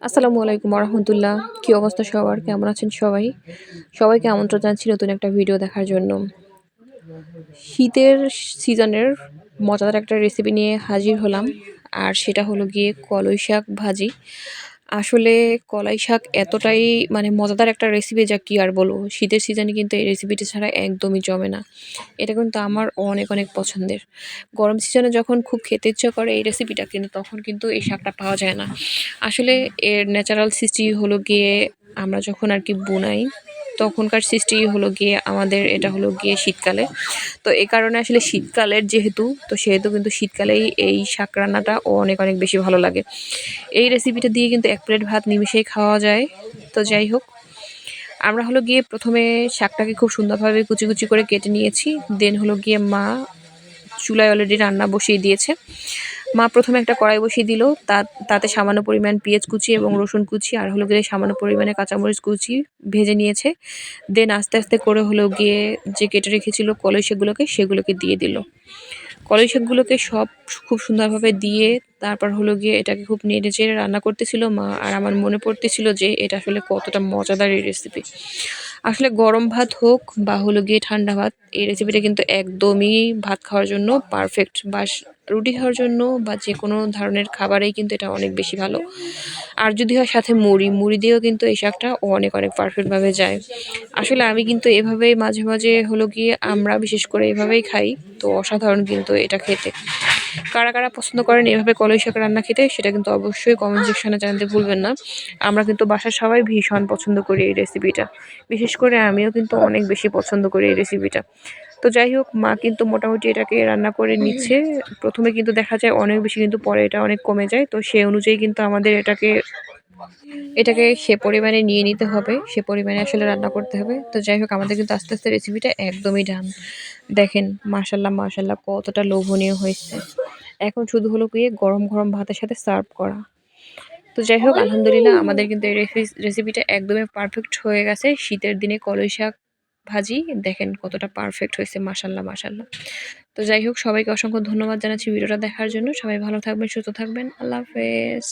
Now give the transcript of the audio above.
আসসালামু আলাইকুম রহমতুল্লাহ। কি অবস্থা সবার? কেমন আছেন সবাই? সবাইকে আমন্ত্রণ জানাচ্ছি নতুন একটা ভিডিও দেখার জন্য। শীতের সিজনের মজাদার একটা রেসিপি নিয়ে হাজির হলাম। আর সেটা হলো গিয়ে কলই শাক ভাজি। আসলে কলাই শাক এতটাই মজাদার একটা রেসিপি, যা কি আর বলবো। শীতের সিজনে কিন্তু এই রেসিপিটা ছাড়া একদমই জমে না। এটা কিন্তু আমার অনেক অনেক পছন্দের। গরম সিজনে যখন খুব খেতে ইচ্ছা করে এই রেসিপিটা, কিন্তু তখন কিন্তু এই শাকটা পাওয়া যায় না। আসলে এর ন্যাচারাল সৃষ্টি হলো গিয়ে আমরা যখন আর কি বুনাই, তখনকার সৃষ্টি হলো গিয়ে আমাদের এটা হলো গিয়ে শীতকালে। তো এই কারণে আসলে শীতকালের যেহেতু, তো সেহেতু কিন্তু শীতকালেই এই শাক রান্নাটা অনেক অনেক বেশি ভালো লাগে। এই রেসিপিটা দিয়ে কিন্তু এক প্লেট ভাত নিমিশেই খাওয়া যায়। তো যাই হোক, আমরা হলো গিয়ে প্রথমে শাকটাকে খুব সুন্দরভাবে কুচি কুচি করে কেটে নিয়েছি। দেন হলো গিয়ে মা চুলায় অলরেডি রান্না বসিয়ে দিয়েছে। মা প্রথমে একটা কড়াই বসিয়ে দিল, তাতে সামান্য পরিমাণ পেঁয়াজ কুচি এবং রসুন কুচি আর হলো গিয়ে সামান্য পরিমাণে কাঁচামরিচ কুচি ভেজে নিয়েছে। দেন আস্তে আস্তে করে হলো গিয়ে যে কেটে রেখেছিল কলই সেগুলোকে দিয়ে দিল। কলই শাকগুলোকে সব খুব সুন্দরভাবে দিয়ে তারপর হলো গিয়ে এটাকে খুব নেড়ে চেড়ে রান্না করতেছিল মা। আর আমার মনে পড়তেছিল যে এটা আসলে কতটা মজাদার এই রেসিপি। আসলে গরম ভাত হোক বা হলো গিয়ে ঠান্ডা ভাত, এই রেসিপিটা কিন্তু একদমই ভাত খাওয়ার জন্য পারফেক্ট। বা রুটি খাওয়ার জন্য বা যে কোনো ধরনের খাবারেই কিন্তু এটা অনেক বেশি ভালো। আর যদি হয় সাথে মুড়ি দিয়েও কিন্তু এই শাকটা অনেক অনেক পারফেক্টভাবে যায়। আসলে আমি কিন্তু এভাবেই মাঝে মাঝে হলো গিয়ে আমরা বিশেষ করে এভাবেই খাই। তো অসাধারণ কিন্তু এটা খেতে। কারা কারা পছন্দ করেন এভাবে কলই শাক রান্না খেতে, সেটা কিন্তু অবশ্যই কমেন্ট সেকশনে জানাতে ভুলবেন না। আমরা কিন্তু বাসার সবাই ভীষণ পছন্দ করি এই রেসিপিটা। বিশেষ করে আমিও কিন্তু অনেক বেশি পছন্দ করি এই রেসিপিটা। তো যাই হোক, মা কিন্তু মোটামুটি এটাকে রান্না করে নিচ্ছে। প্রথমে কিন্তু দেখা যায় অনেক বেশি, কিন্তু পরে এটা অনেক কমে যায়। তো সেই অনুযায়ী কিন্তু আমাদের এটাকে সে পরিমাণে নিয়ে নিতে হবে, সে পরিমাণে আসলে রান্না করতে হবে। তো যাই হোক, আমাদের কিন্তু আস্তে আস্তে রেসিপিটা একদমই ডান। দেখেন, মাশাল্লাহ মাশাল্লাহ কতটা লোভনীয় হয়েছে। এখন শুধু হলো গিয়ে গরম গরম ভাতের সাথে সার্ভ করা। তো যাই হোক, আলহামদুলিল্লাহ আমাদের কিন্তু এই রেসিপিটা একদমই পারফেক্ট হয়ে গেছে। শীতের দিনে কলই শাক ভাজি দেখেন কতটা পারফেক্ট হয়েছে, মাশাল্লাহ মাশাল্লাহ। তো যাই হোক, সবাইকে অসংখ্য ধন্যবাদ জানাচ্ছি ভিডিওটা দেখার জন্য। সবাই ভালো থাকবেন, সুস্থ থাকবেন। আল্লাহ হাফেজ।